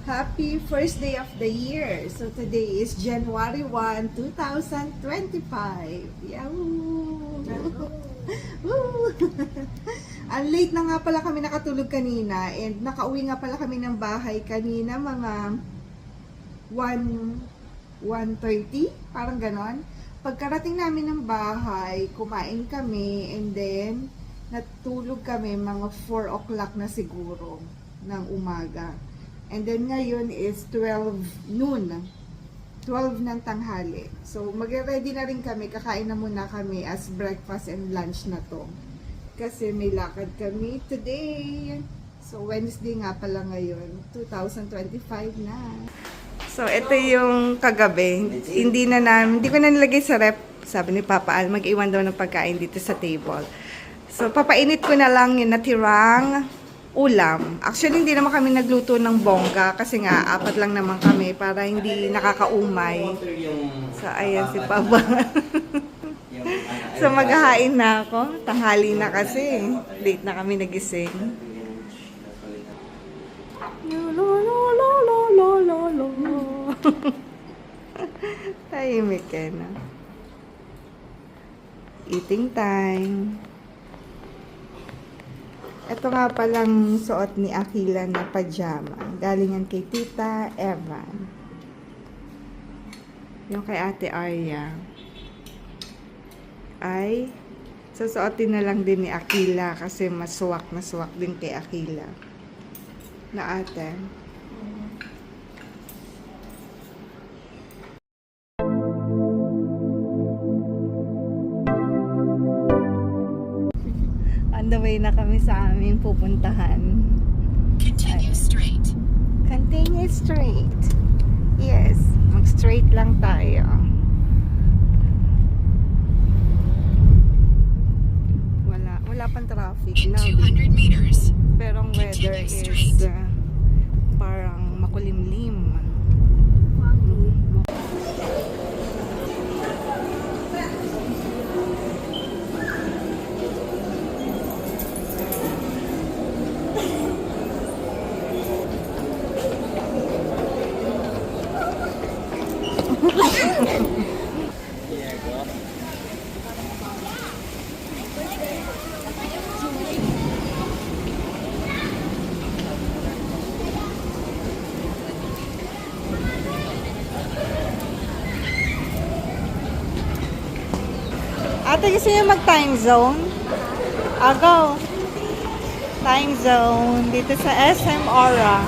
Happy first day of the year. So today is January 1, 2025. Yahoo! Woo! Ang late na nga pala kami nakatulog kanina and nakauwi nga pala kami ng bahay kanina mga 1:30, parang ganon. Pagkarating namin ng bahay, kumain kami and then natulog kami mga 4 o'clock na siguro ng umaga. And then ngayon is 12 noon. 12 ng tanghali. So magre-ready na rin kami. Kakain na muna kami as breakfast and lunch na to. Kasi may lakad kami today. So Wednesday nga pala ngayon. 2025 na. So ito yung kagabi. Hindi ko na nilagay sa rep. Sabi ni Papa Al, mag-iwan daw ng pagkain dito sa table. So papainit ko na lang yung natirang ulam. Actually, hindi naman kami nagluto ng bongga kasi nga, 4 lang naman kami para hindi nakakaumay. So, ayan si Papa. So, maghahain na ako. Tanghali na kasi. Late na kami nagising. Tahimik ka na. Eating time. Ito nga palang suot ni Akila na pajama. Galingan kay Tita Evan. Yung kay Ate Arya. Ay, susuotin na lang din ni Akila kasi masuwak na suwak din kay Akila. Na ate. On the way na kami sa aming pupuntahan. Continue straight. Continue straight. Yes, mag-straight lang tayo. Wala pang traffic In now. 200 meters, Pero ang weather is parang makulimlim. Ate, gusto niyo mag-time zone? Go. Time zone. Dito sa SM Aura.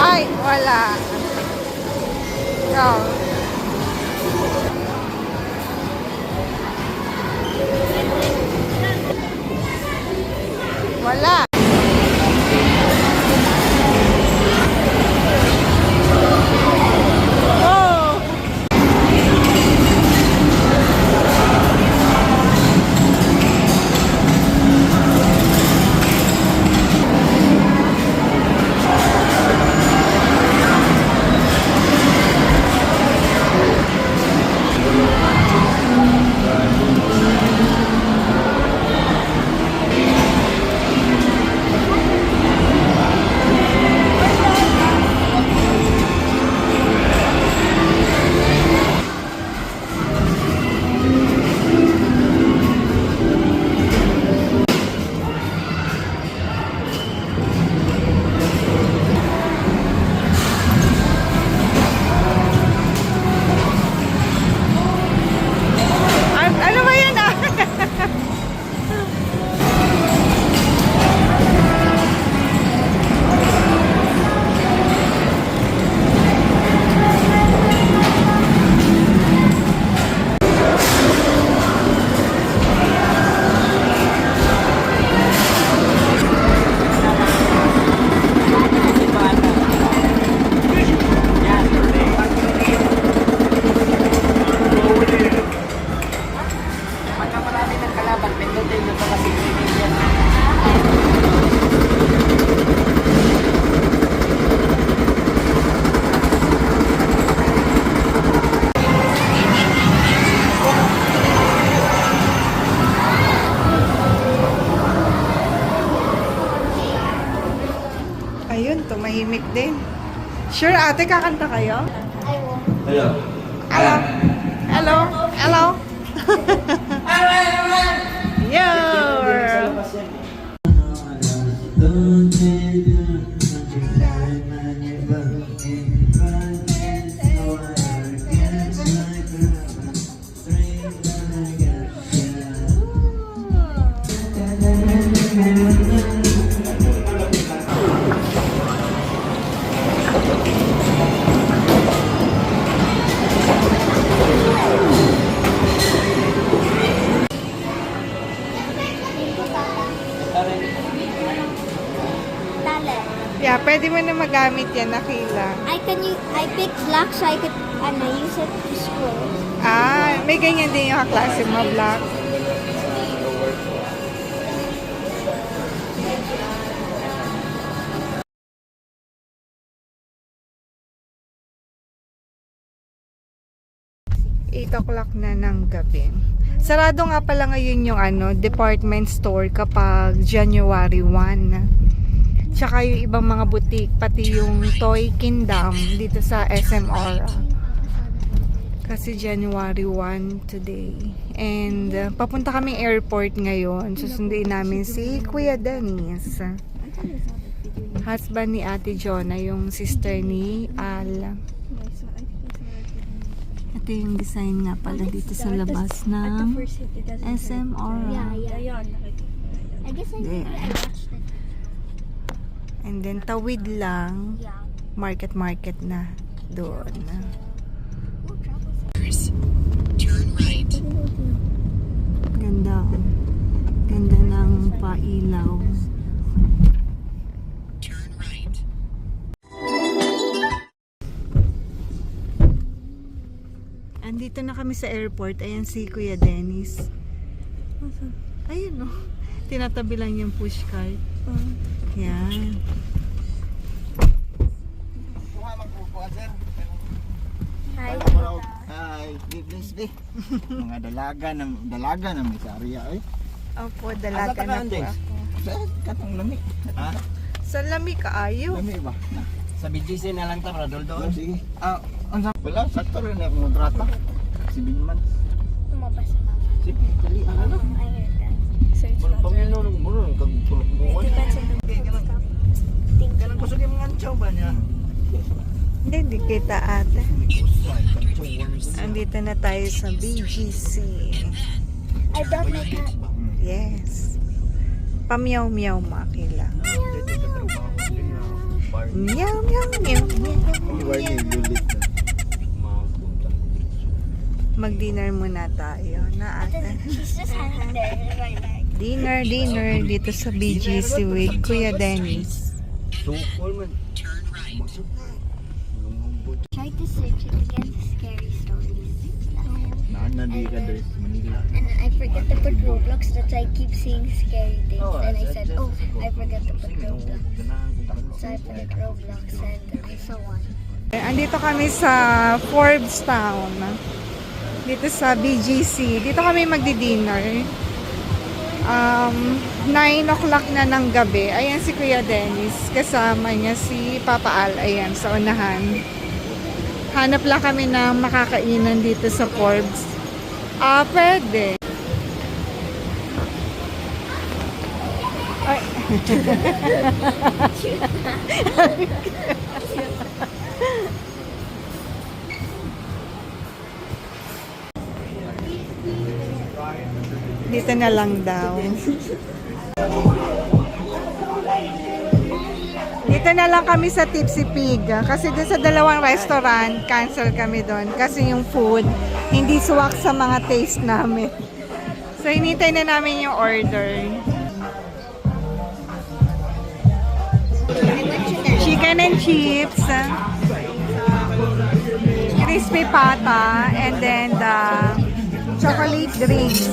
Ay, wala. Go. Wala. Oh. tahimik din. Sure, ate, kakanta kayo? Hello. Hello. Hello. Hello. Yo! Yeah, pwede mo na magamit yan, Nakila. I picked black so I could use it to scroll. Ah, may ganyan din yung kaklase mo, Black. Eight o'clock na ng gabi. Sarado nga pala ngayon yung department store kapag January 1. Tsaka yung ibang mga boutique, pati yung Toy Kingdom dito sa SM Aura. Kasi January 1 today. And papunta kaming airport ngayon. Susunduin namin si Kuya Dennis. Husband ni Ate Jonah, yung sister ni Al. Ito yung design nga pala dito sa labas ng SM Aura. Yeah. I guess I There. watched it. And then tawid lang, Yeah. market na doon. Turn right. Ganda. Ganda ng pailaw. Turn right. Andito na kami sa airport. Ayan si Kuya Dennis. Ayun, no. Tinatabi lang yung pushcart. Yan. Hi. Hi, bless be. Mga dalaga na may sa area ay. Opo, dalaga na po ako. Sa katong lami. Ha? Sa lami kaayo. Lami ba? Na. Sa BGC na lang ta, Radol Oh, doon. sige. Unsa wala sakto rin ako kontrata. 7 months. Tumabas na mama. Sige, dali I heard that. Search Wala pa that. mino muro kag tulog mo. It depends on the stuff. Think Kanang kusog yung mga chow ba niya? Hindi kita ate. Kusay, kancho, one. Andito na tayo sa BGC. I brought my cat. Yes. Pamyaw-meow makila. Meow, meow, meow, meow. Mag-dinner muna tayo na ate. She's just hanging there in my leg. Dinner dito sa BGC with Kuya Dennis. Sukol man. Turn right. Tried to search it against scary stories. Naan na di ka dress Manila. And I forget to put Roblox. That's why I keep seeing scary things. Oh, And I that's said, just oh, go. I forgot to put Roblox. So I put Ganahan Roblox and I saw one. Andito kami sa Forbes Town. Dito sa BGC. Dito kami magdi-dinner. 9 o'clock na ng gabi. Ayan si Kuya Dennis. Kasama niya si Papa Al. Ayan, sa unahan. Hanap lang kami ng makakainan dito sa Forbes. Pwede. Ay. Dito na lang daw. Dito na lang kami sa Tipsy Pig. Kasi dun sa dalawang restaurant, cancel kami doon. Kasi yung food, hindi suwak sa mga taste namin. So, hinintay na namin yung order. Chicken and chips. Crispy pata. And then the chocolate drinks.